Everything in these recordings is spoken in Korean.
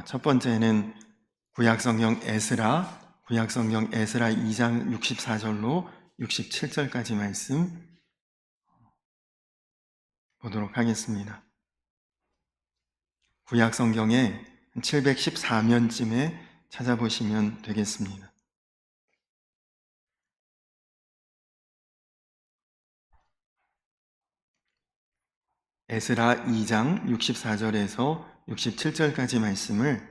첫 번째는 구약성경 에스라 2장 64절로 67절까지 말씀 보도록 하겠습니다. 구약성경에 714면쯤에 찾아보시면 되겠습니다. 에스라 2장 64절에서 67절까지 말씀을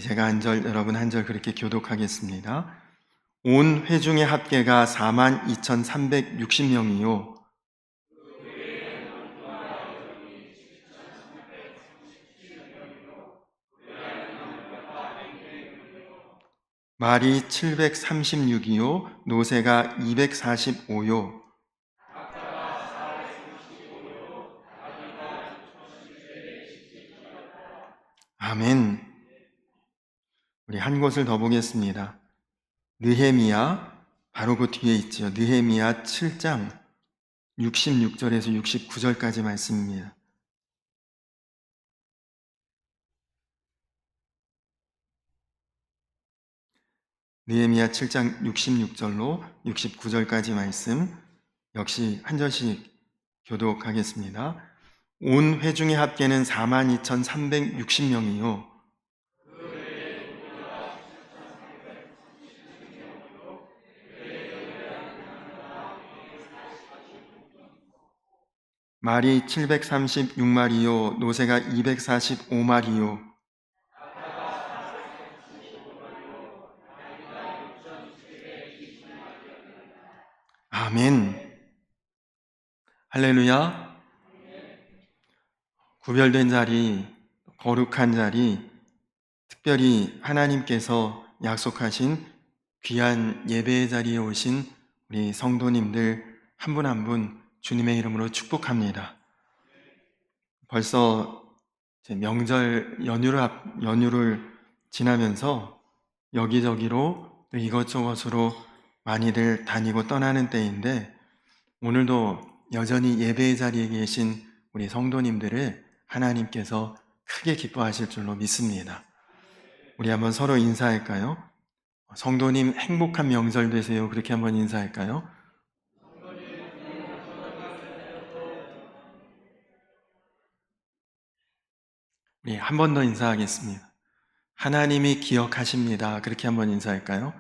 제가 한 절, 여러분 한 절 그렇게 교독하겠습니다. 온 회중의 합계가 42,360명이요. 말이 736이요. 노새가 245요. 아멘. 우리 한 곳을 더 보겠습니다. 느헤미야, 바로 그 뒤에 있죠. 느헤미야 7장 66절에서 69절까지 말씀입니다. 느헤미야 7장 66절로 69절까지 말씀 역시 한 절씩 교독하겠습니다. 온 회중의 합계는 42,360명이요. 말이 736마리요. 노새가 245마리요. 아멘. 할렐루야. 구별된 자리, 거룩한 자리, 특별히 하나님께서 약속하신 귀한 예배의 자리에 오신 우리 성도님들 한 분 한 분 주님의 이름으로 축복합니다. 벌써 명절 연휴를 지나면서 여기저기로 이것저것으로 많이들 다니고 떠나는 때인데 오늘도 여전히 예배의 자리에 계신 우리 성도님들을 하나님께서 크게 기뻐하실 줄로 믿습니다. 우리 한번 서로 인사할까요? 성도님 행복한 명절 되세요. 그렇게 한번 인사할까요? 우리 한 번 더 인사하겠습니다. 하나님이 기억하십니다. 그렇게 한번 인사할까요?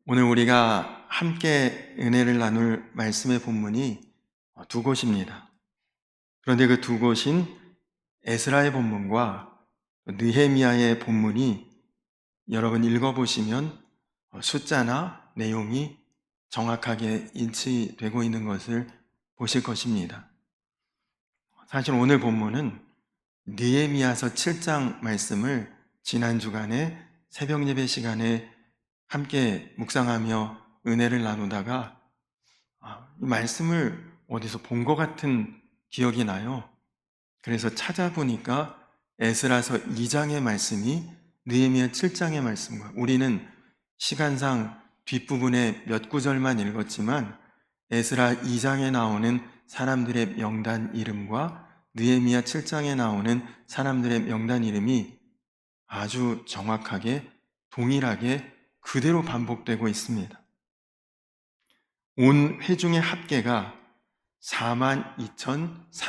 오늘 우리가 함께 은혜를 나눌 말씀의 본문이 두 곳입니다. 그런데 그 두 곳인 에스라의 본문과 느헤미야의 본문이 여러분 읽어보시면 숫자나 내용이 정확하게 일치되고 있는 것을 보실 것입니다. 사실 오늘 본문은 느헤미야서 7장 말씀을 지난 주간에 새벽 예배 시간에 함께 묵상하며 은혜를 나누다가 이 말씀을 어디서 본 것 같은 기억이 나요. 그래서 찾아보니까 에스라서 2장의 말씀이 느헤미야 7장의 말씀과 우리는 시간상 뒷부분에 몇 구절만 읽었지만 에스라 2장에 나오는 사람들의 명단 이름과 느헤미야 7장에 나오는 사람들의 명단 이름이 아주 정확하게 동일하게 그대로 반복되고 있습니다. 온 회중의 합계가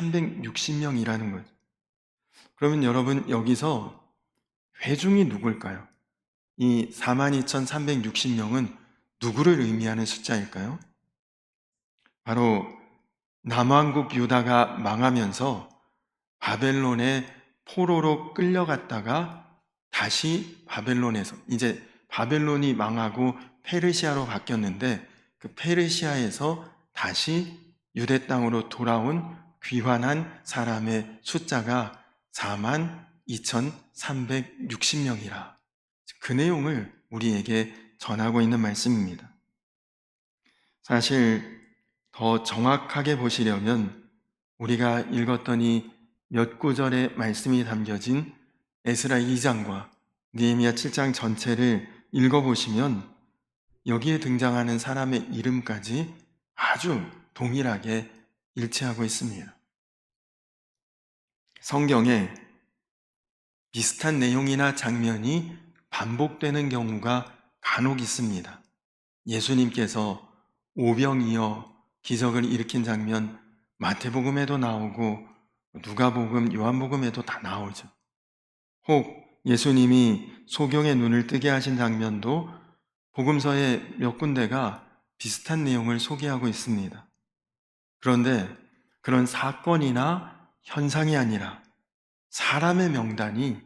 42,360명이라는 거죠. 그러면 여러분 여기서 회중이 누굴까요? 이 42,360명은 누구를 의미하는 숫자일까요? 바로 남왕국 유다가 망하면서 바벨론의 포로로 끌려갔다가 다시 바벨론에서 이제 바벨론이 망하고 페르시아로 바뀌었는데 그 페르시아에서 다시 유대 땅으로 돌아온 귀환한 사람의 숫자가 42,360명이라 그 내용을 우리에게 전하고 있는 말씀입니다. 사실 더 정확하게 보시려면 우리가 읽었던 이 몇 구절의 말씀이 담겨진 에스라 2장과 느헤미야 7장 전체를 읽어보시면 여기에 등장하는 사람의 이름까지 아주 동일하게 일치하고 있습니다. 성경에 비슷한 내용이나 장면이 반복되는 경우가 간혹 있습니다. 예수님께서 오병이어 기적을 일으킨 장면 마태복음에도 나오고 누가복음, 요한복음에도 다 나오죠. 혹 예수님이 소경의 눈을 뜨게 하신 장면도 복음서의 몇 군데가 비슷한 내용을 소개하고 있습니다. 그런데 그런 사건이나 현상이 아니라 사람의 명단이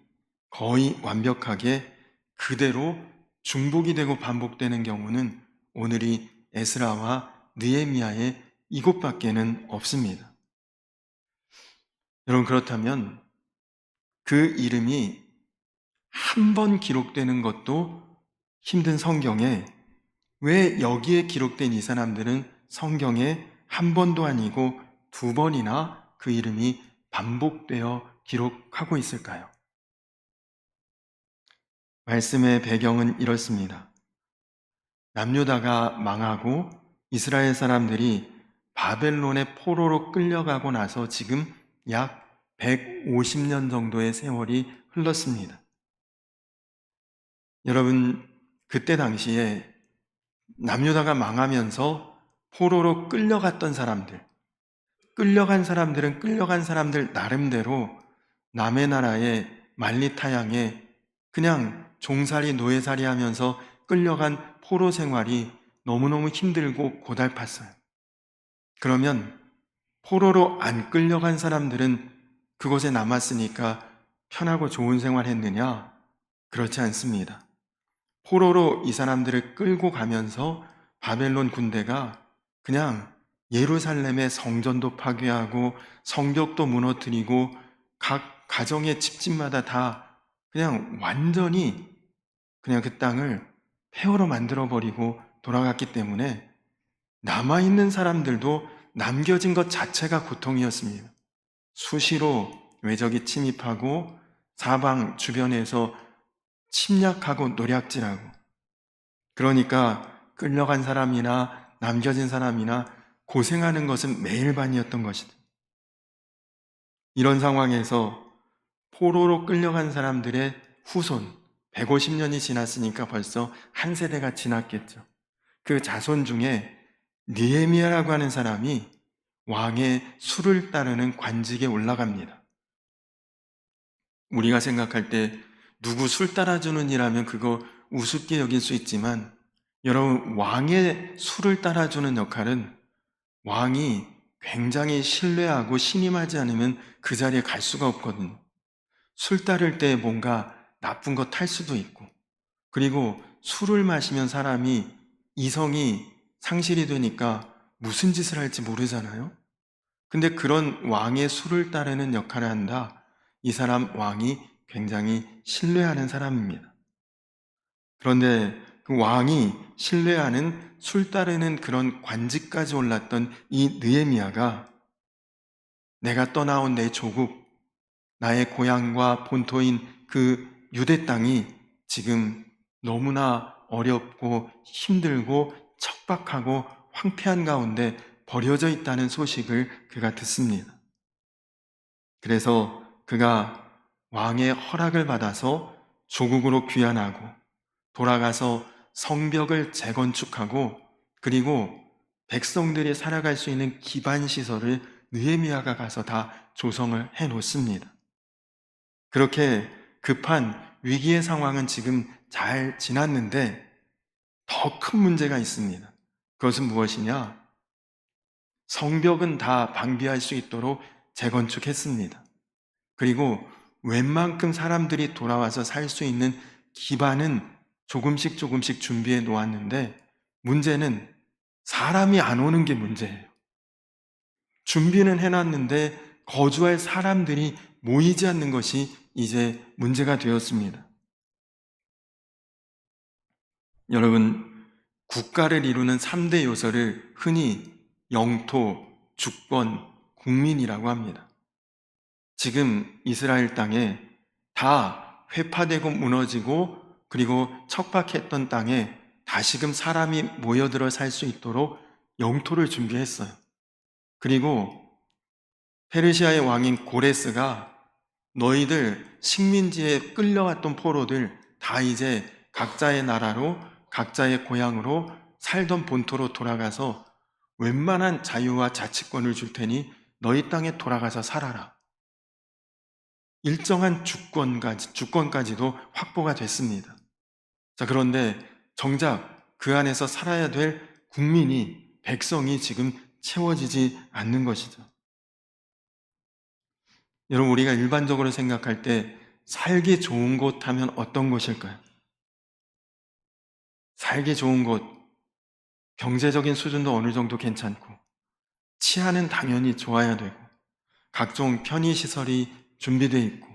거의 완벽하게 그대로 중복이 되고 반복되는 경우는 오늘이 에스라와 느헤미야의 이곳밖에는 없습니다. 여러분, 그렇다면 그 이름이 한 번 기록되는 것도 힘든 성경에 왜 여기에 기록된 이 사람들은 성경에 한 번도 아니고 두 번이나 그 이름이 반복되어 기록하고 있을까요? 말씀의 배경은 이렇습니다. 남유다가 망하고 이스라엘 사람들이 바벨론의 포로로 끌려가고 나서 지금 약 150년 정도의 세월이 흘렀습니다. 여러분, 그때 당시에 남유다가 망하면서 포로로 끌려갔던 사람들, 끌려간 사람들은 끌려간 사람들 나름대로 남의 나라에 만리타양에 그냥 종살이 노예살이 하면서 끌려간 포로 생활이 너무너무 힘들고 고달팠어요. 그러면 포로로 안 끌려간 사람들은 그곳에 남았으니까 편하고 좋은 생활 했느냐? 그렇지 않습니다. 포로로 이 사람들을 끌고 가면서 바벨론 군대가 그냥 예루살렘의 성전도 파괴하고 성벽도 무너뜨리고 각 가정의 집집마다 다 그냥 완전히 그냥 그 땅을 폐허로 만들어버리고 돌아갔기 때문에 남아있는 사람들도 남겨진 것 자체가 고통이었습니다. 수시로 외적이 침입하고 사방 주변에서 침략하고 노략질하고, 그러니까 끌려간 사람이나 남겨진 사람이나 고생하는 것은 매일반이었던 것이다. 이런 상황에서 포로로 끌려간 사람들의 후손, 150년이 지났으니까 벌써 한 세대가 지났겠죠. 그 자손 중에 느헤미야라고 하는 사람이 왕의 수를 따르는 관직에 올라갑니다. 우리가 생각할 때 누구 술 따라주는 일하면 그거 우습게 여길 수 있지만, 여러분, 왕의 수를 따라주는 역할은 왕이 굉장히 신뢰하고 신임하지 않으면 그 자리에 갈 수가 없거든요. 술 따를 때 뭔가 나쁜 거 탈 수도 있고, 그리고 술을 마시면 사람이 이성이 상실이 되니까 무슨 짓을 할지 모르잖아요. 근데 그런 왕의 수를 따르는 역할을 한다. 이 사람 왕이 굉장히 신뢰하는 사람입니다. 그런데 그 왕이 신뢰하는 술 따르는 그런 관직까지 올랐던 이 느헤미야가 내가 떠나온 내 조국, 나의 고향과 본토인 그 유대 땅이 지금 너무나 어렵고 힘들고 척박하고 황폐한 가운데 버려져 있다는 소식을 그가 듣습니다. 그래서 그가 왕의 허락을 받아서 조국으로 귀환하고 돌아가서 성벽을 재건축하고, 그리고 백성들이 살아갈 수 있는 기반 시설을 느헤미야가 가서 다 조성을 해 놓습니다. 그렇게 급한 위기의 상황은 지금 잘 지났는데 더 큰 문제가 있습니다. 그것은 무엇이냐? 성벽은 다 방비할 수 있도록 재건축했습니다. 그리고 웬만큼 사람들이 돌아와서 살 수 있는 기반은 조금씩 조금씩 준비해 놓았는데, 문제는 사람이 안 오는 게 문제예요. 준비는 해놨는데 거주할 사람들이 모이지 않는 것이 이제 문제가 되었습니다. 여러분, 국가를 이루는 3대 요소를 흔히 영토, 주권, 국민이라고 합니다. 지금 이스라엘 땅에 다 회파되고 무너지고 그리고 척박했던 땅에 다시금 사람이 모여들어 살 수 있도록 영토를 준비했어요. 그리고 페르시아의 왕인 고레스가 너희들 식민지에 끌려왔던 포로들 다 이제 각자의 나라로, 각자의 고향으로, 살던 본토로 돌아가서 웬만한 자유와 자치권을 줄 테니 너희 땅에 돌아가서 살아라. 일정한 주권까지도 확보가 됐습니다. 자, 그런데 정작 그 안에서 살아야 될 국민이, 백성이 지금 채워지지 않는 것이죠. 여러분, 우리가 일반적으로 생각할 때 살기 좋은 곳 하면 어떤 곳일까요? 살기 좋은 곳, 경제적인 수준도 어느 정도 괜찮고, 치안은 당연히 좋아야 되고, 각종 편의시설이 준비되어 있고,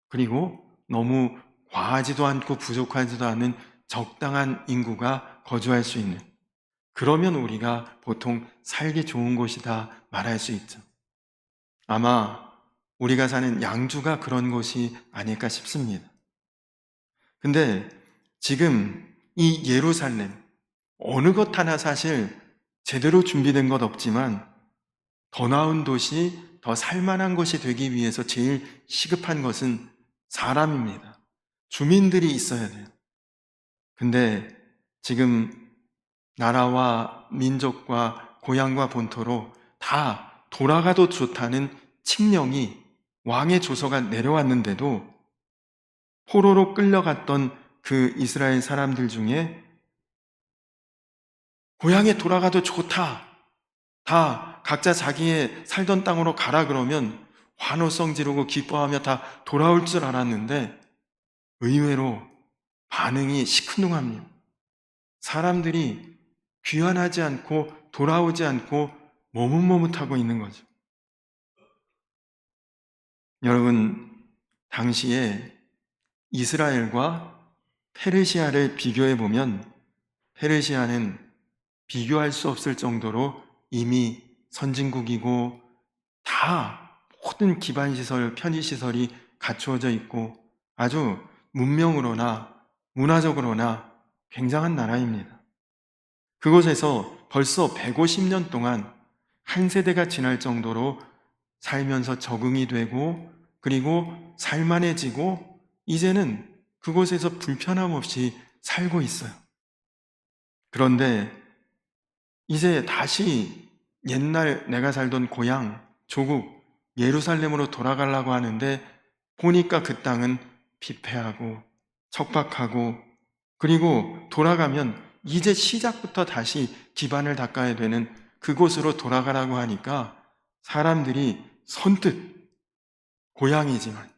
그리고 너무 과하지도 않고 부족하지도 않은 적당한 인구가 거주할 수 있는, 그러면 우리가 보통 살기 좋은 곳이다 말할 수 있죠. 아마 우리가 사는 양주가 그런 곳이 아닐까 싶습니다. 근데 지금 이 예루살렘, 어느 것 하나 사실 제대로 준비된 것 없지만 더 나은 도시, 더 살만한 곳이 되기 위해서 제일 시급한 것은 사람입니다. 주민들이 있어야 돼요. 근데 지금 나라와 민족과 고향과 본토로 다 돌아가도 좋다는 칙령이, 왕의 조서가 내려왔는데도 포로로 끌려갔던 그 이스라엘 사람들 중에 고향에 돌아가도 좋다, 다 각자 자기의 살던 땅으로 가라 그러면 환호성 지르고 기뻐하며 다 돌아올 줄 알았는데 의외로 반응이 시큰둥합니다. 사람들이 귀환하지 않고 돌아오지 않고 머뭇머뭇하고 있는 거죠. 여러분, 당시에 이스라엘과 페르시아를 비교해 보면 페르시아는 비교할 수 없을 정도로 이미 선진국이고 다 모든 기반시설, 편의시설이 갖추어져 있고 아주 문명으로나 문화적으로나 굉장한 나라입니다. 그곳에서 벌써 150년 동안 한 세대가 지날 정도로 살면서 적응이 되고 그리고 살만해지고 이제는 그곳에서 불편함 없이 살고 있어요. 그런데 이제 다시 옛날 내가 살던 고향, 조국, 예루살렘으로 돌아가려고 하는데 보니까 그 땅은 피폐하고 척박하고 그리고 돌아가면 이제 시작부터 다시 기반을 닦아야 되는 그곳으로 돌아가라고 하니까 사람들이 선뜻 고향이지만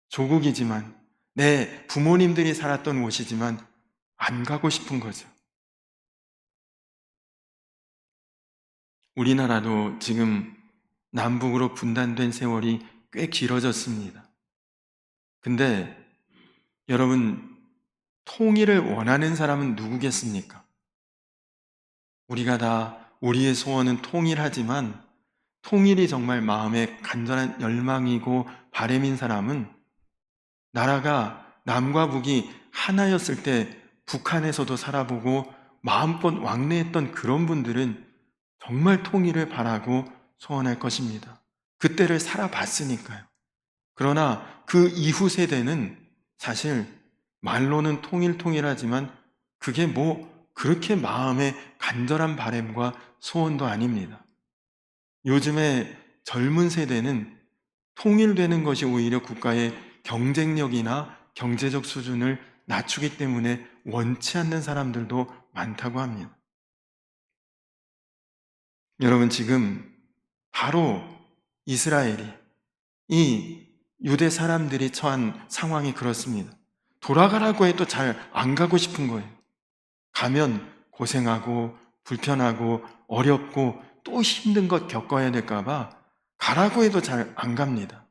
조국이지만 내 부모님들이 살았던 곳이지만 안 가고 싶은 거죠. 우리나라도 지금 남북으로 분단된 세월이 꽤 길어졌습니다. 근데 여러분, 통일을 원하는 사람은 누구겠습니까? 우리가 다 우리의 소원은 통일하지만 통일이 정말 마음의 간절한 열망이고 바람인 사람은 나라가 남과 북이 하나였을 때 북한에서도 살아보고 마음껏 왕래했던 그런 분들은 정말 통일을 바라고 소원할 것입니다. 그때를 살아봤으니까요. 그러나 그 이후 세대는 사실 말로는 통일하지만 그게 뭐 그렇게 마음의 간절한 바람과 소원도 아닙니다. 요즘에 젊은 세대는 통일되는 것이 오히려 국가의 경쟁력이나 경제적 수준을 낮추기 때문에 원치 않는 사람들도 많다고 합니다. 여러분, 지금 바로 이스라엘이 이 유대 사람들이 처한 상황이 그렇습니다. 돌아가라고 해도 잘 안 가고 싶은 거예요. 가면 고생하고 불편하고 어렵고 또 힘든 것 겪어야 될까봐 가라고 해도 잘 안 갑니다.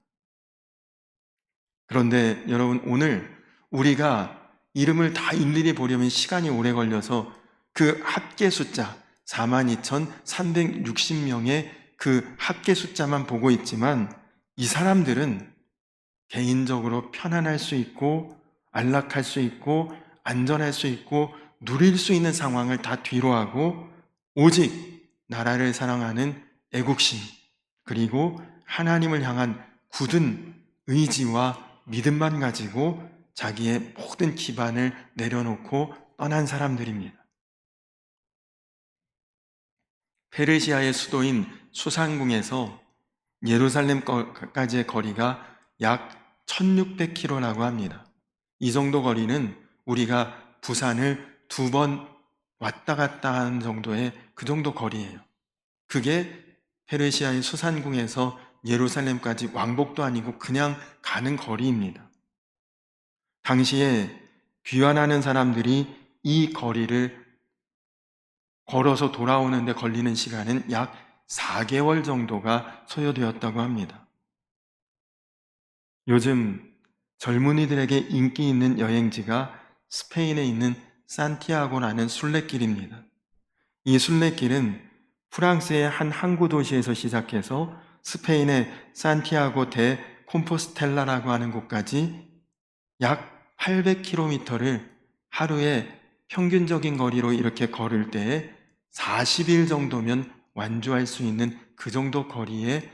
그런데 여러분, 오늘 우리가 이름을 다 일일이 보려면 시간이 오래 걸려서 그 합계 숫자 42,360명의 그 합계 숫자만 보고 있지만 이 사람들은 개인적으로 편안할 수 있고 안락할 수 있고 안전할 수 있고 누릴 수 있는 상황을 다 뒤로하고 오직 나라를 사랑하는 애국심, 그리고 하나님을 향한 굳은 의지와 믿음만 가지고 자기의 모든 기반을 내려놓고 떠난 사람들입니다. 페르시아의 수도인 수산궁에서 예루살렘까지의 거리가 약 1600km라고 합니다. 이 정도 거리는 우리가 부산을 2번 왔다 갔다 하는 정도의 그 정도 거리예요. 그게 페르시아의 수산궁에서 예루살렘까지 왕복도 아니고 그냥 가는 거리입니다. 당시에 귀환하는 사람들이 이 거리를 걸어서 돌아오는데 걸리는 시간은 약 4개월 정도가 소요되었다고 합니다. 요즘 젊은이들에게 인기 있는 여행지가 스페인에 있는 산티아고라는 순례길입니다. 이 순례길은 프랑스의 한 항구 도시에서 시작해서 스페인의 산티아고 데 콤포스텔라라고 하는 곳까지 약 800km를 하루에 평균적인 거리로 이렇게 걸을 때에 40일 정도면 완주할 수 있는 그 정도 거리의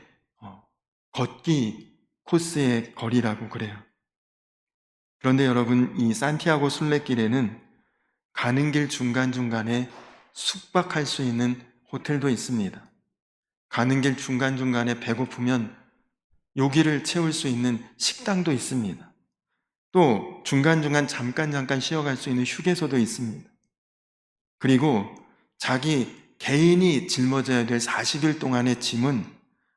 걷기 코스의 거리라고 그래요. 그런데 여러분, 이 산티아고 순례길에는 가는 길 중간중간에 숙박할 수 있는 호텔도 있습니다. 가는 길 중간중간에 배고프면 요기를 채울 수 있는 식당도 있습니다. 또 중간중간 잠깐 쉬어갈 수 있는 휴게소도 있습니다. 그리고 자기 개인이 짊어져야 될 40일 동안의 짐은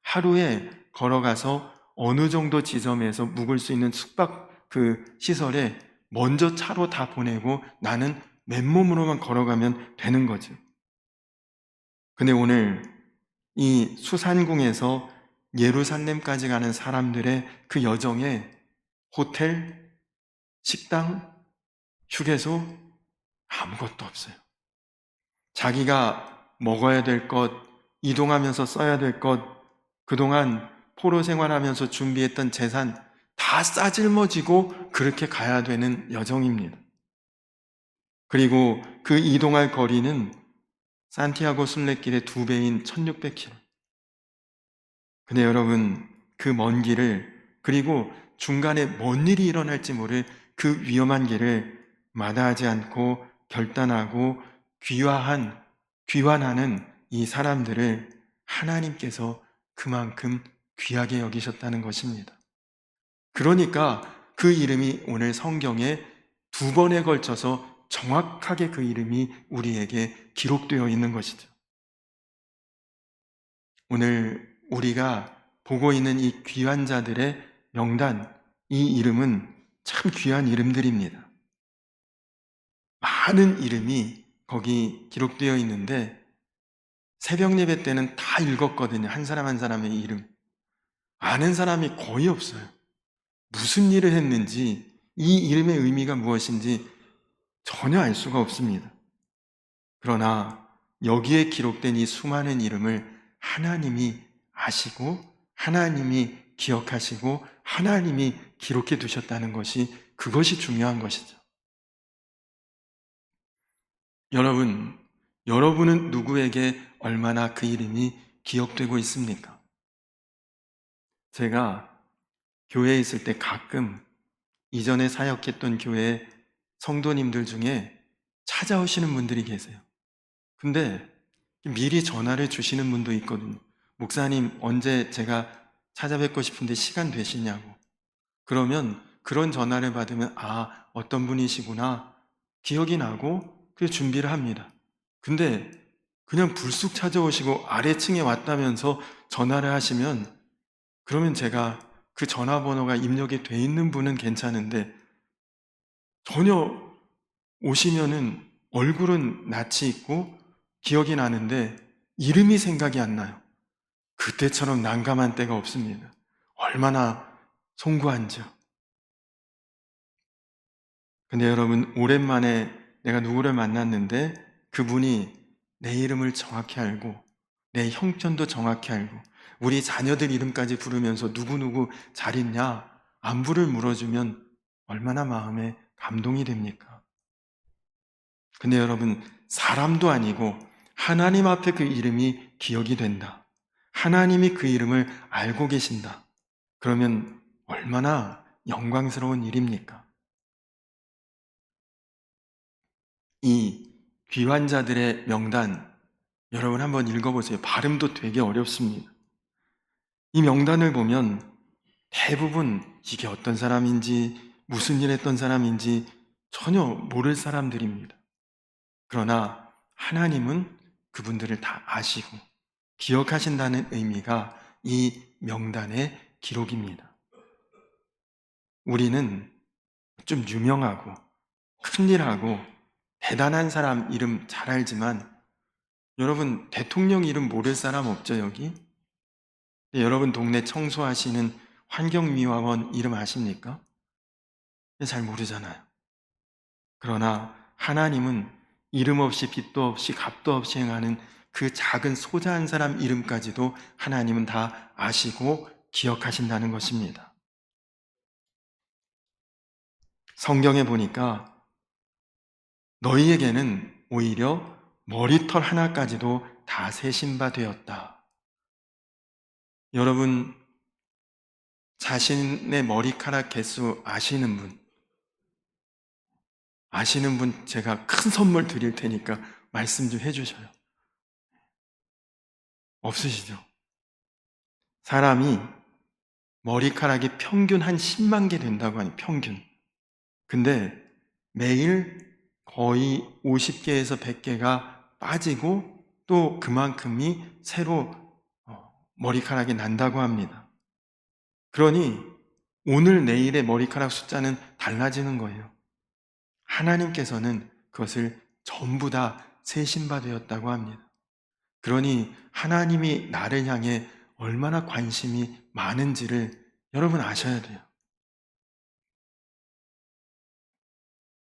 하루에 걸어가서 어느 정도 지점에서 묵을 수 있는 숙박 그 시설에 먼저 차로 다 보내고 나는 맨몸으로만 걸어가면 되는 거죠. 근데 오늘 이 수산궁에서 예루살렘까지 가는 사람들의 그 여정에 호텔, 식당, 휴게소 아무것도 없어요. 자기가 먹어야 될 것, 이동하면서 써야 될 것, 그동안 포로 생활하면서 준비했던 재산 다 싸질머지고 그렇게 가야 되는 여정입니다. 그리고 그 이동할 거리는 산티아고 순례길의 2배인 1600km. 근데 여러분, 그 먼 길을, 그리고 중간에 뭔 일이 일어날지 모를 그 위험한 길을 마다하지 않고 결단하고 귀환하는 이 사람들을 하나님께서 그만큼 귀하게 여기셨다는 것입니다. 그러니까 그 이름이 오늘 성경에 2번에 걸쳐서 정확하게 그 이름이 우리에게 기록되어 있는 것이죠. 오늘 우리가 보고 있는 이 귀한 자들의 명단, 이 이름은 참 귀한 이름들입니다. 많은 이름이 거기 기록되어 있는데 새벽 예배 때는 다 읽었거든요. 한 사람 한 사람의 이름. 아는 사람이 거의 없어요. 무슨 일을 했는지, 이 이름의 의미가 무엇인지 전혀 알 수가 없습니다. 그러나 여기에 기록된 이 수많은 이름을 하나님이 아시고 하나님이 기억하시고 하나님이 기록해 두셨다는 것이, 그것이 중요한 것이죠. 여러분은 누구에게 얼마나 그 이름이 기억되고 있습니까? 제가 교회에 있을 때 가끔 이전에 사역했던 교회 성도님들 중에 찾아오시는 분들이 계세요. 근데 미리 전화를 주시는 분도 있거든요. 목사님, 언제 제가 찾아뵙고 싶은데 시간 되시냐고. 그러면 그런 전화를 받으면 어떤 분이시구나 기억이 나고 그 준비를 합니다. 근데 그냥 불쑥 찾아오시고 아래층에 왔다면서 전화를 하시면, 그러면 제가 그 전화번호가 입력이 돼 있는 분은 괜찮은데 전혀 오시면은 얼굴은 낯이 있고 기억이 나는데 이름이 생각이 안 나요. 그때처럼 난감한 때가 없습니다. 얼마나 송구한지요. 근데 여러분, 오랜만에 내가 누구를 만났는데 그분이 내 이름을 정확히 알고 내 형편도 정확히 알고 우리 자녀들 이름까지 부르면서 누구누구 잘 있냐, 안부를 물어주면 얼마나 마음에 감동이 됩니까? 근데 여러분, 사람도 아니고 하나님 앞에 그 이름이 기억이 된다. 하나님이 그 이름을 알고 계신다. 그러면 얼마나 영광스러운 일입니까? 이 귀환 자들의 명단, 여러분 한번 읽어보세요. 발음도 되게 어렵습니다. 이 명단을 보면 대부분 이게 어떤 사람인지, 무슨 일 했던 사람인지 전혀 모를 사람들입니다. 그러나 하나님은 그분들을 다 아시고 기억하신다는 의미가 이 명단의 기록입니다. 우리는 좀 유명하고 큰일하고 대단한 사람 이름 잘 알지만 여러분, 대통령 이름 모를 사람 없죠, 여기? 여러분 동네 청소하시는 환경미화원 이름 아십니까? 잘 모르잖아요. 그러나 하나님은 이름 없이 빛도 없이 값도 없이 행하는 그 작은 소자한 사람 이름까지도 하나님은 다 아시고 기억하신다는 것입니다. 성경에 보니까 너희에게는 오히려 머리털 하나까지도 다 세신 바 되었다. 여러분, 자신의 머리카락 개수 아시는 분 제가 큰 선물 드릴 테니까 말씀 좀 해주셔요. 없으시죠? 사람이 머리카락이 평균 한 10만 개 된다고 하니 평균. 근데 매일 거의 50개에서 100개가 빠지고 또 그만큼이 새로 머리카락이 난다고 합니다. 그러니 오늘 내일의 머리카락 숫자는 달라지는 거예요. 하나님께서는 그것을 전부 다 세신 바 되었다고 합니다. 그러니 하나님이 나를 향해 얼마나 관심이 많은지를 여러분 아셔야 돼요.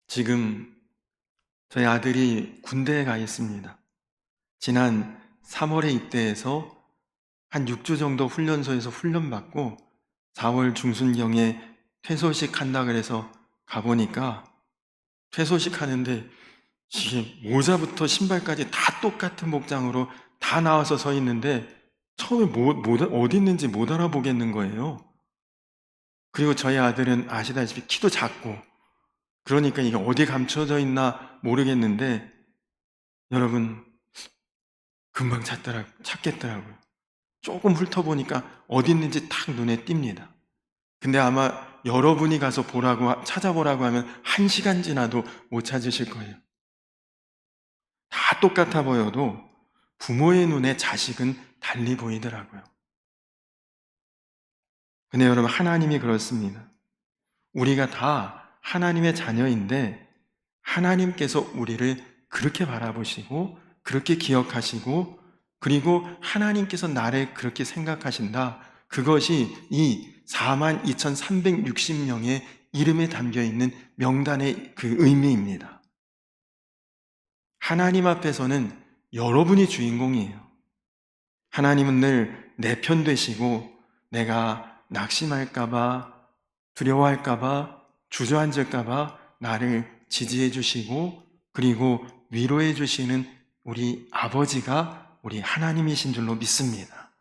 지금 저희 아들이 군대에 가 있습니다. 지난 3월에 입대해서 한 6주 정도 훈련소에서 훈련받고 4월 중순경에 퇴소식 한다 그래서 가보니까 퇴소식 하는데 이게 모자부터 신발까지 다 똑같은 복장으로 다 나와서 서 있는데 처음에 어디 있는지 못 알아보겠는 거예요. 그리고 저희 아들은 아시다시피 키도 작고 그러니까 이게 어디 감춰져 있나 모르겠는데 여러분 금방 찾겠더라고요. 조금 훑어보니까 어디 있는지 딱 눈에 띕니다. 근데 아마 여러분이 가서 찾아보라고 하면 1시간 지나도 못 찾으실 거예요. 다 똑같아 보여도 부모의 눈에 자식은 달리 보이더라고요. 근데 여러분, 하나님이 그렇습니다. 우리가 다 하나님의 자녀인데 하나님께서 우리를 그렇게 바라보시고 그렇게 기억하시고 그리고 하나님께서 나를 그렇게 생각하신다. 그것이 이 42,360명의 이름에 담겨있는 명단의 그 의미입니다. 하나님 앞에서는 여러분이 주인공이에요. 하나님은 늘 내 편 되시고 내가 낙심할까봐 두려워할까봐 주저앉을까봐 나를 지지해 주시고 그리고 위로해 주시는 우리 아버지가 우리 하나님이신 줄로 믿습니다.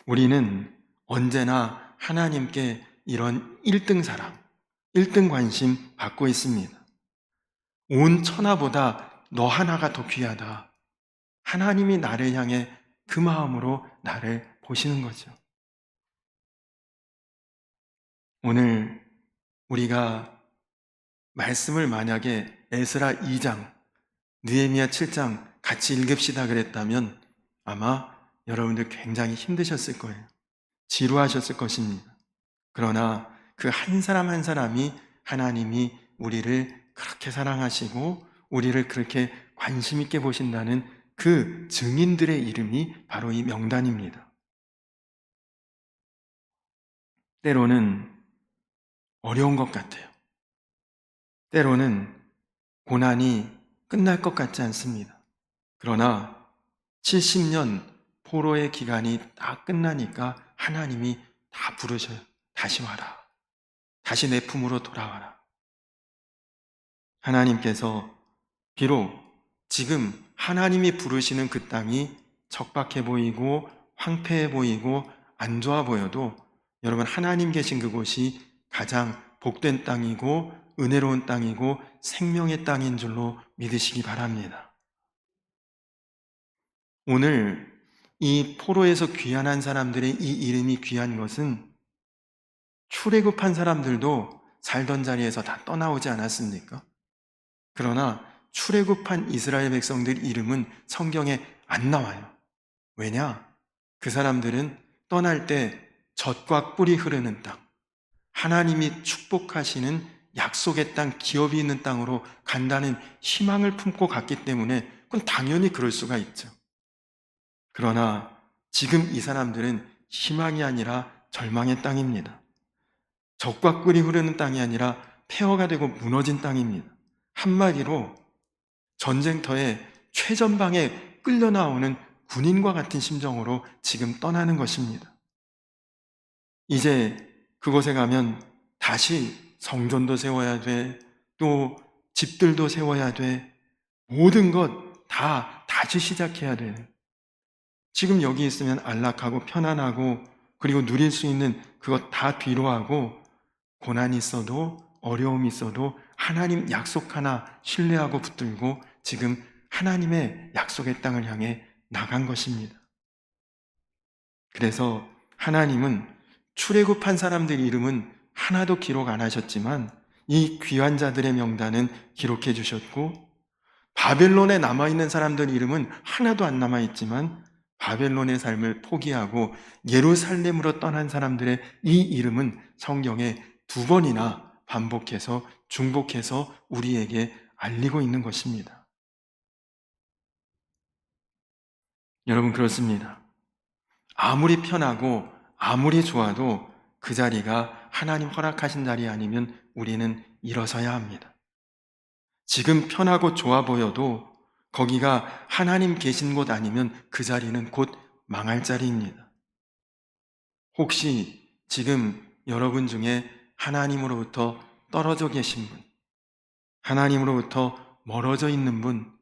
우리는 언제나 하나님께 이런 1등 사랑, 1등 관심 받고 있습니다. 온 천하보다 너 하나가 더 귀하다. 하나님이 나를 향해 그 마음으로 나를 보시는 거죠. 오늘 우리가 말씀을 만약에 에스라 2장, 느헤미야 7장 같이 읽읍시다 그랬다면 아마 여러분들 굉장히 힘드셨을 거예요. 지루하셨을 것입니다. 그러나 그 한 사람 한 사람이 하나님이 우리를 그렇게 사랑하시고 우리를 그렇게 관심 있게 보신다는 그 증인들의 이름이 바로 이 명단입니다. 때로는 어려운 것 같아요. 때로는 고난이 끝날 것 같지 않습니다. 그러나 70년 포로의 기간이 다 끝나니까 하나님이 다 부르셔요. 다시 와라. 다시 내 품으로 돌아와라. 하나님께서 비록 지금 하나님이 부르시는 그 땅이 척박해 보이고 황폐해 보이고 안 좋아 보여도 여러분, 하나님 계신 그곳이 가장 복된 땅이고 은혜로운 땅이고 생명의 땅인 줄로 믿으시기 바랍니다. 오늘 이 포로에서 귀환한 사람들의 이 이름이 귀한 것은 출애굽한 사람들도 살던 자리에서 다 떠나오지 않았습니까? 그러나 출애굽한 이스라엘 백성들 이름은 성경에 안 나와요. 왜냐? 그 사람들은 떠날 때 젖과 꿀이 흐르는 땅, 하나님이 축복하시는 약속의 땅, 기업이 있는 땅으로 간다는 희망을 품고 갔기 때문에 그건 당연히 그럴 수가 있죠. 그러나 지금 이 사람들은 희망이 아니라 절망의 땅입니다. 젖과 꿀이 흐르는 땅이 아니라 폐허가 되고 무너진 땅입니다. 한마디로 전쟁터에 최전방에 끌려 나오는 군인과 같은 심정으로 지금 떠나는 것입니다. 이제 그곳에 가면 다시 성전도 세워야 돼, 또 집들도 세워야 돼, 모든 것 다 다시 시작해야 돼. 지금 여기 있으면 안락하고 편안하고 그리고 누릴 수 있는 그것 다 뒤로 하고 고난이 있어도 어려움이 있어도 하나님 약속 하나 신뢰하고 붙들고 지금 하나님의 약속의 땅을 향해 나간 것입니다. 그래서 하나님은 출애굽한 사람들 이름은 하나도 기록 안 하셨지만 이 귀한 자들의 명단은 기록해 주셨고, 바벨론에 남아있는 사람들 이름은 하나도 안 남아있지만 바벨론의 삶을 포기하고 예루살렘으로 떠난 사람들의 이 이름은 성경에 2번이나 반복해서 중복해서 우리에게 알리고 있는 것입니다. 여러분, 그렇습니다. 아무리 편하고 아무리 좋아도 그 자리가 하나님 허락하신 자리 아니면 우리는 일어서야 합니다. 지금 편하고 좋아 보여도 거기가 하나님 계신 곳 아니면 그 자리는 곧 망할 자리입니다. 혹시 지금 여러분 중에 하나님으로부터 떨어져 계신 분, 하나님으로부터 멀어져 있는 분,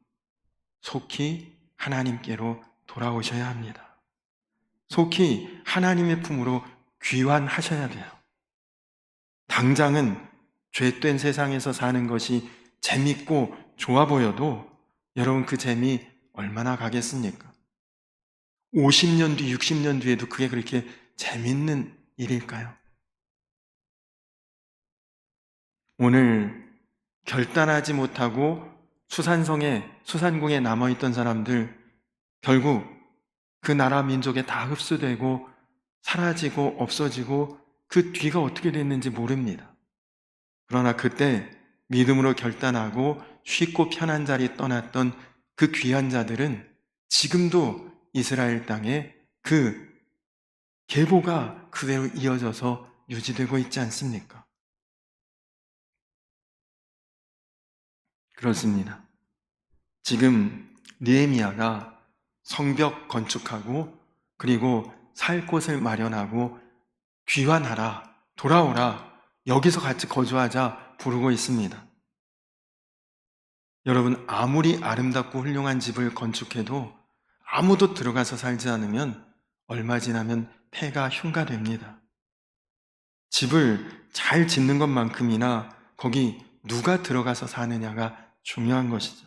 속히 하나님께로 돌아오셔야 합니다. 속히 하나님의 품으로 귀환하셔야 돼요. 당장은 죄된 세상에서 사는 것이 재밌고 좋아 보여도 여러분, 그 재미 얼마나 가겠습니까? 50년 뒤, 60년 뒤에도 그게 그렇게 재밌는 일일까요? 오늘 결단하지 못하고 수산궁에 남아있던 사람들, 결국 그 나라 민족에 다 흡수되고 사라지고 없어지고 그 뒤가 어떻게 됐는지 모릅니다. 그러나 그때 믿음으로 결단하고 쉽고 편한 자리에 떠났던 그 귀한 자들은 지금도 이스라엘 땅에 그 계보가 그대로 이어져서 유지되고 있지 않습니까? 그렇습니다. 지금 느헤미야가 성벽 건축하고 그리고 살 곳을 마련하고 귀환하라, 돌아오라, 여기서 같이 거주하자 부르고 있습니다. 여러분, 아무리 아름답고 훌륭한 집을 건축해도 아무도 들어가서 살지 않으면 얼마 지나면 폐가 흉가됩니다. 집을 잘 짓는 것만큼이나 거기 누가 들어가서 사느냐가 중요한 것이죠.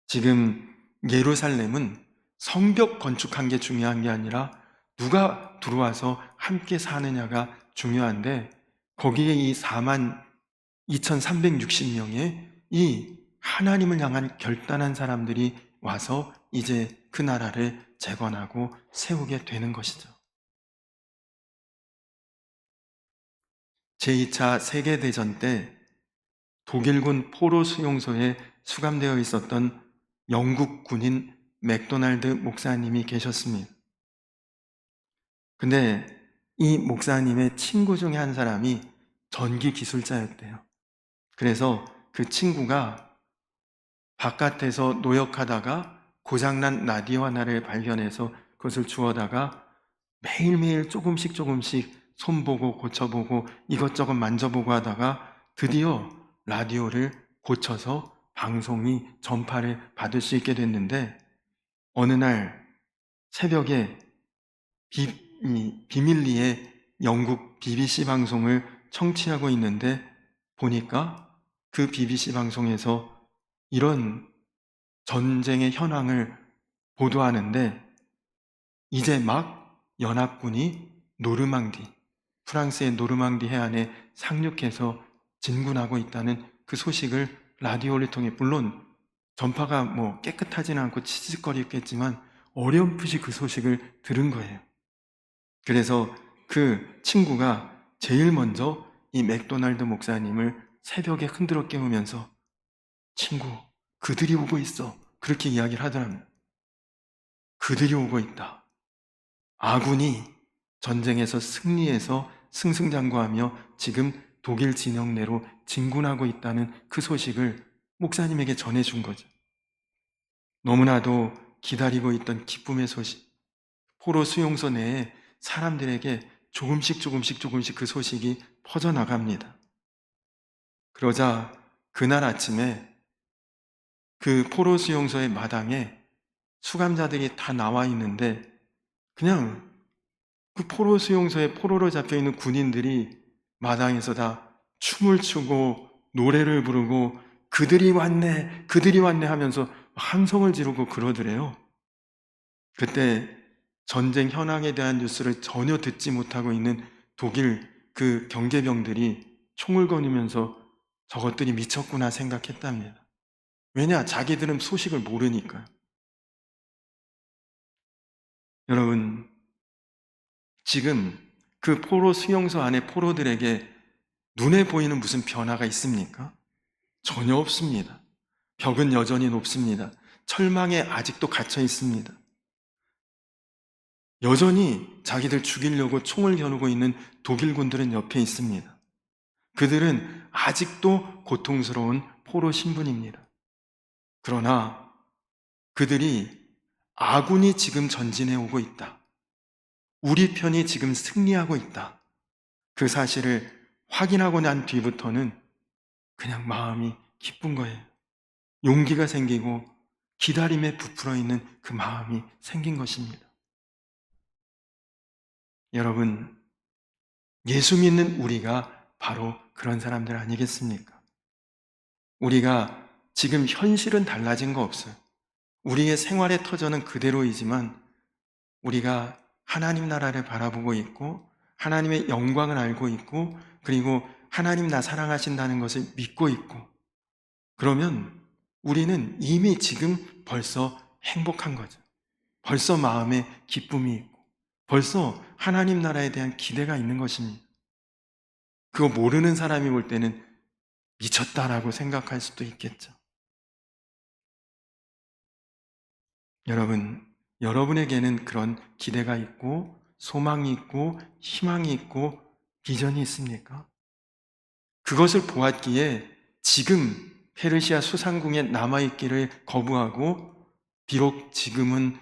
지금 예루살렘은 성벽 건축한 게 중요한 게 아니라 누가 들어와서 함께 사느냐가 중요한데, 거기에 이 42,360명의 이 하나님을 향한 결단한 사람들이 와서 이제 그 나라를 재건하고 세우게 되는 것이죠. 제2차 세계대전 때 독일군 포로 수용소에 수감되어 있었던 영국 군인 맥도날드 목사님이 계셨습니다. 근데 이 목사님의 친구 중에 한 사람이 전기 기술자였대요. 그래서 그 친구가 바깥에서 노역하다가 고장난 라디오 하나를 발견해서 그것을 주워다가 매일매일 조금씩 손보고 고쳐보고 이것저것 만져보고 하다가 드디어 라디오를 고쳐서 방송이 전파를 받을 수 있게 됐는데, 어느 날 새벽에 비밀리에 영국 BBC 방송을 청취하고 있는데, 보니까 그 BBC 방송에서 이런 전쟁의 현황을 보도하는데, 이제 막 연합군이 프랑스의 노르망디 해안에 상륙해서 진군하고 있다는 그 소식을 라디오를 통해, 물론 전파가 깨끗하지는 않고 치직거리겠지만 어렴풋이 그 소식을 들은 거예요. 그래서 그 친구가 제일 먼저 이 맥도날드 목사님을 새벽에 흔들어 깨우면서, 친구, 그들이 오고 있어, 그렇게 이야기를 하더랍니다. 그들이 오고 있다. 아군이 전쟁에서 승리해서 승승장구하며 지금 독일 진영 내로 진군하고 있다는 그 소식을 목사님에게 전해준 거죠. 너무나도 기다리고 있던 기쁨의 소식, 포로 수용소 내에 사람들에게 조금씩 그 소식이 퍼져나갑니다. 그러자 그날 아침에 그 포로 수용소의 마당에 수감자들이 다 나와 있는데, 그냥 그 포로 수용소에 포로로 잡혀있는 군인들이 마당에서 다 춤을 추고 노래를 부르고 그들이 왔네, 그들이 왔네 하면서 함성을 지르고 그러더래요. 그때 전쟁 현황에 대한 뉴스를 전혀 듣지 못하고 있는 독일 그 경계병들이 총을 거니면서 저것들이 미쳤구나 생각했답니다. 왜냐? 자기들은 소식을 모르니까. 여러분, 지금 그 포로 수용소 안에 포로들에게 눈에 보이는 무슨 변화가 있습니까? 전혀 없습니다. 벽은 여전히 높습니다. 철망에 아직도 갇혀 있습니다. 여전히 자기들 죽이려고 총을 겨누고 있는 독일군들은 옆에 있습니다. 그들은 아직도 고통스러운 포로 신분입니다. 그러나 그들이 아군이 지금 전진해 오고 있다, 우리 편이 지금 승리하고 있다, 그 사실을 확인하고 난 뒤부터는 그냥 마음이 기쁜 거예요. 용기가 생기고 기다림에 부풀어 있는 그 마음이 생긴 것입니다. 여러분, 예수 믿는 우리가 바로 그런 사람들 아니겠습니까? 우리가 지금 현실은 달라진 거 없어요. 우리의 생활의 터전은 그대로이지만 우리가 하나님 나라를 바라보고 있고 하나님의 영광을 알고 있고 그리고 하나님 나 사랑하신다는 것을 믿고 있고, 그러면 우리는 이미 지금 벌써 행복한 거죠. 벌써 마음에 기쁨이 있고 벌써 하나님 나라에 대한 기대가 있는 것입니다. 그거 모르는 사람이 볼 때는 미쳤다라고 생각할 수도 있겠죠. 여러분, 여러분에게는 그런 기대가 있고 소망이 있고 희망이 있고 비전이 있습니까? 그것을 보았기에 지금 페르시아 수상궁에 남아있기를 거부하고, 비록 지금은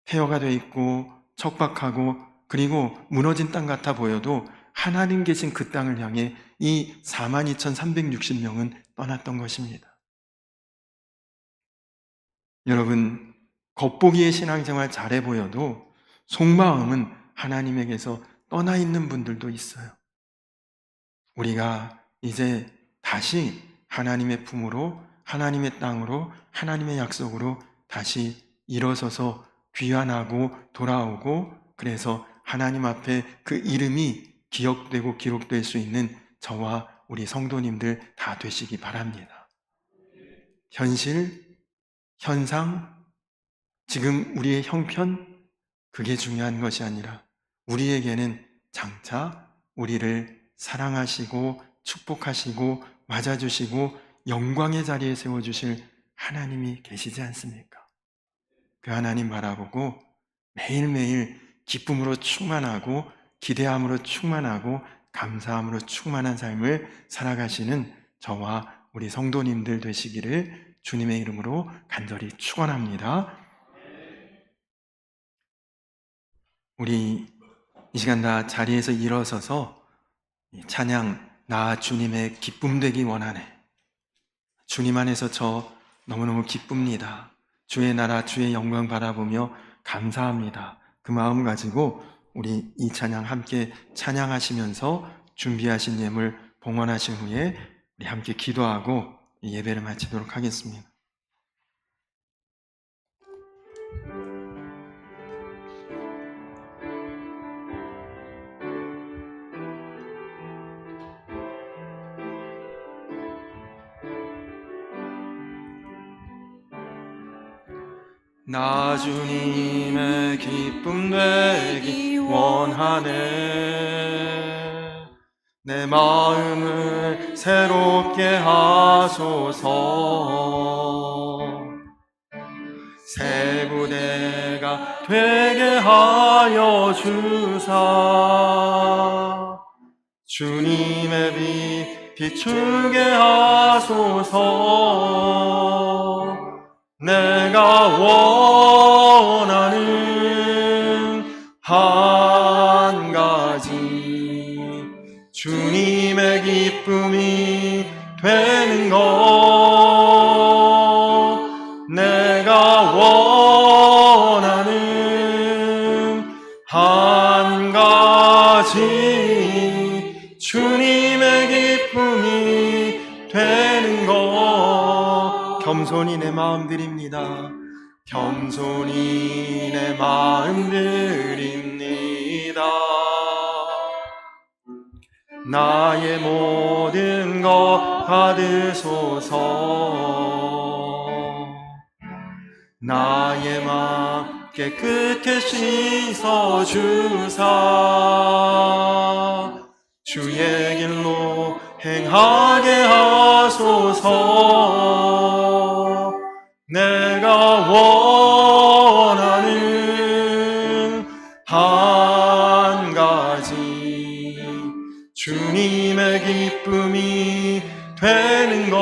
폐허가 되어 있고 척박하고 그리고 무너진 땅 같아 보여도 하나님 계신 그 땅을 향해 이 42,360명은 떠났던 것입니다. 여러분, 겉보기에 신앙생활 잘해 보여도 속마음은 하나님에게서 떠나 있는 분들도 있어요. 우리가 이제 다시 하나님의 품으로, 하나님의 땅으로, 하나님의 약속으로 다시 일어서서 귀환하고 돌아오고, 그래서 하나님 앞에 그 이름이 기억되고 기록될 수 있는 저와 우리 성도님들 다 되시기 바랍니다. 현실, 현상, 지금 우리의 형편, 그게 중요한 것이 아니라 우리에게는 장차 우리를 사랑하시고 축복하시고 맞아주시고 영광의 자리에 세워주실 하나님이 계시지 않습니까? 그 하나님 바라보고 매일매일 기쁨으로 충만하고 기대함으로 충만하고 감사함으로 충만한 삶을 살아가시는 저와 우리 성도님들 되시기를 주님의 이름으로 간절히 축원합니다. 우리 이 시간 다 자리에서 일어서서 찬양, 나 주님의 기쁨 되기 원하네, 주님 안에서 저 너무너무 기쁩니다. 주의 나라, 주의 영광 바라보며 감사합니다. 그 마음 가지고 우리 이 찬양 함께 찬양하시면서 준비하신 예물 봉헌하신 후에 우리 함께 기도하고 이 예배를 마치도록 하겠습니다. 나 주님의 기쁨 되기 원하네. 내 마음을 새롭게 하소서. 새 부대가 되게 하여 주사. 주님의 빛 비추게 하소서. 내가 원하는 한 가지, 주님의 기쁨이 되는 것. 내가 원하는 한 가지, 주님의 기쁨이 되는 것. 겸손히 내 마음 드립니다. 겸손히 내 마음 드립니다. 나의 모든 것 받으소서. 나의 마음 깨끗게 씻어주사. 주의 길로 행하게 하소서. 내가 원하는 한 가지, 주님의 기쁨이 되는 것.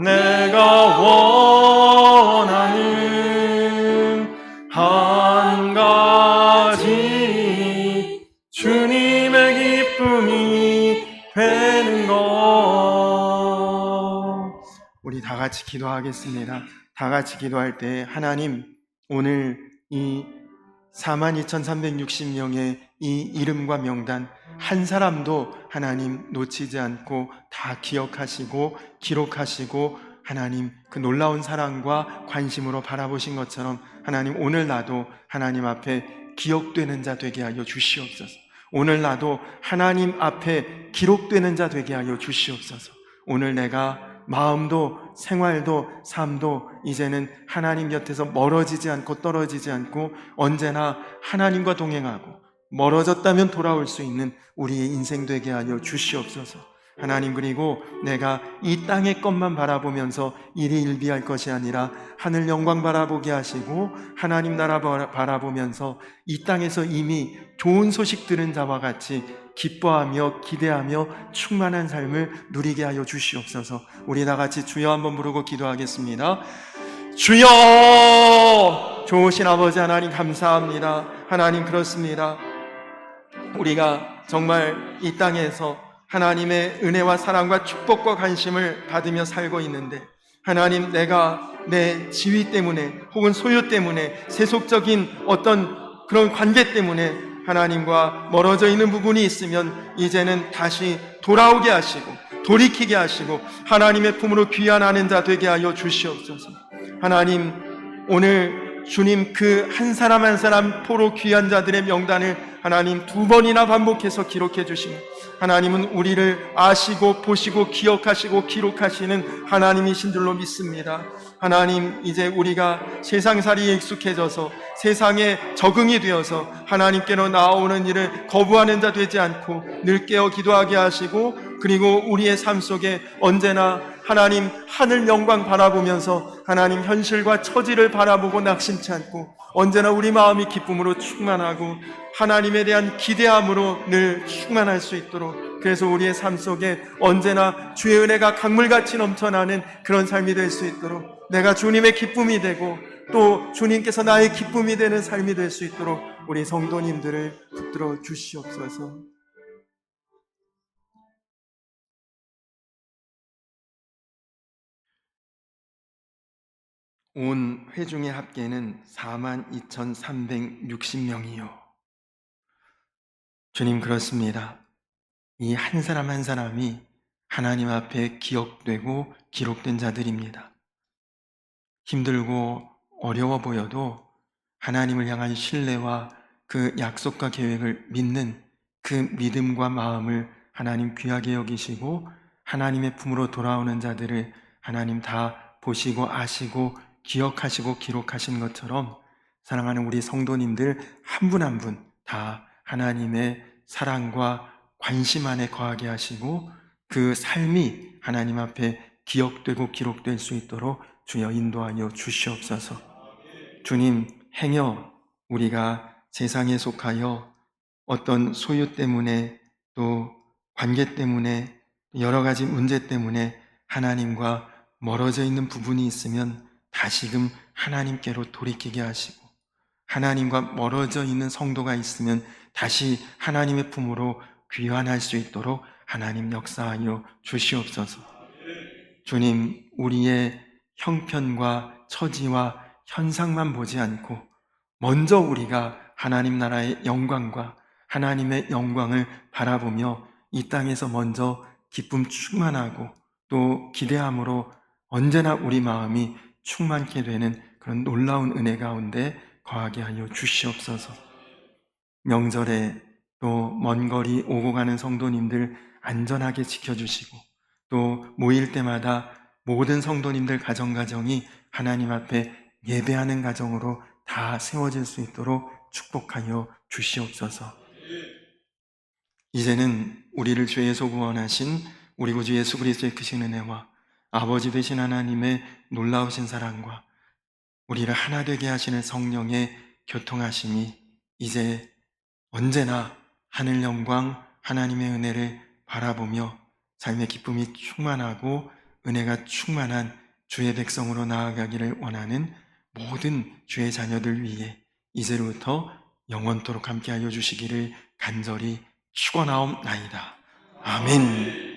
내가 원하는 한 가지, 주님의 기쁨이 되는 것. 우리 다 같이 기도하겠습니다. 다 같이 기도할 때 하나님, 오늘 이 42,360명의 이 이름과 명단 한 사람도 하나님 놓치지 않고 다 기억하시고 기록하시고 하나님 그 놀라운 사랑과 관심으로 바라보신 것처럼 하나님, 오늘 나도 하나님 앞에 기억되는 자 되게 하여 주시옵소서. 오늘 나도 하나님 앞에 기록되는 자 되게 하여 주시옵소서. 오늘 내가 마음도 생활도 삶도 이제는 하나님 곁에서 멀어지지 않고 떨어지지 않고 언제나 하나님과 동행하고 멀어졌다면 돌아올 수 있는 우리의 인생 되게 하여 주시옵소서. 하나님, 그리고 내가 이 땅의 것만 바라보면서 일희일비할 것이 아니라 하늘 영광 바라보게 하시고 하나님 나라 바라보면서 이 땅에서 이미 좋은 소식 들은 자와 같이 기뻐하며 기대하며 충만한 삶을 누리게 하여 주시옵소서. 우리 다 같이 주여 한번 부르고 기도하겠습니다. 주여! 좋으신 아버지 하나님, 감사합니다. 하나님, 그렇습니다. 우리가 정말 이 땅에서 하나님의 은혜와 사랑과 축복과 관심을 받으며 살고 있는데, 하나님, 내가 내 지위 때문에 혹은 소유 때문에 세속적인 어떤 그런 관계 때문에 하나님과 멀어져 있는 부분이 있으면 이제는 다시 돌아오게 하시고 돌이키게 하시고 하나님의 품으로 귀환하는 자 되게 하여 주시옵소서. 하나님, 오늘 주님 그 한 사람 한 사람 포로 귀한 자들의 명단을 하나님 2번이나 반복해서 기록해 주시면, 하나님은 우리를 아시고 보시고 기억하시고 기록하시는 하나님이신 줄로 믿습니다. 하나님, 이제 우리가 세상살이에 익숙해져서 세상에 적응이 되어서 하나님께로 나아오는 일을 거부하는 자 되지 않고 늘 깨어 기도하게 하시고, 그리고 우리의 삶 속에 언제나 하나님 하늘 영광 바라보면서 하나님 현실과 처지를 바라보고 낙심치 않고 언제나 우리 마음이 기쁨으로 충만하고 하나님에 대한 기대함으로 늘 충만할 수 있도록, 그래서 우리의 삶 속에 언제나 주의 은혜가 강물같이 넘쳐나는 그런 삶이 될 수 있도록, 내가 주님의 기쁨이 되고 또 주님께서 나의 기쁨이 되는 삶이 될 수 있도록 우리 성도님들을 붙들어 주시옵소서. 온 회중의 합계는 42,360명이요. 주님, 그렇습니다. 이 한 사람 한 사람이 하나님 앞에 기억되고 기록된 자들입니다. 힘들고 어려워 보여도 하나님을 향한 신뢰와 그 약속과 계획을 믿는 그 믿음과 마음을 하나님 귀하게 여기시고 하나님의 품으로 돌아오는 자들을 하나님 다 보시고 아시고 기억하시고 기록하신 것처럼 사랑하는 우리 성도님들 한 분 한 분 다 하나님의 사랑과 관심 안에 거하게 하시고 그 삶이 하나님 앞에 기억되고 기록될 수 있도록 주여 인도하여 주시옵소서. 주님, 행여 우리가 세상에 속하여 어떤 소유 때문에 또 관계 때문에 여러 가지 문제 때문에 하나님과 멀어져 있는 부분이 있으면 다시금 하나님께로 돌이키게 하시고, 하나님과 멀어져 있는 성도가 있으면 다시 하나님의 품으로 귀환할 수 있도록 하나님 역사하여 주시옵소서. 주님, 우리의 형편과 처지와 현상만 보지 않고 먼저 우리가 하나님 나라의 영광과 하나님의 영광을 바라보며 이 땅에서 먼저 기쁨 충만하고 또 기대함으로 언제나 우리 마음이 충만케 되는 그런 놀라운 은혜 가운데 거하게 하여 주시옵소서. 명절에 또 먼 거리 오고 가는 성도님들 안전하게 지켜주시고 또 모일 때마다 모든 성도님들 가정가정이 하나님 앞에 예배하는 가정으로 다 세워질 수 있도록 축복하여 주시옵소서. 이제는 우리를 죄에서 구원하신 우리 구주 예수 그리스도의 크신 은혜와 아버지 되신 하나님의 놀라우신 사랑과 우리를 하나 되게 하시는 성령의 교통하심이 이제 언제나 하늘 영광 하나님의 은혜를 바라보며 삶의 기쁨이 충만하고 은혜가 충만한 주의 백성으로 나아가기를 원하는 모든 주의 자녀들 위해 이제로부터 영원토록 함께하여 주시기를 간절히 축원하옵나이다. 아멘.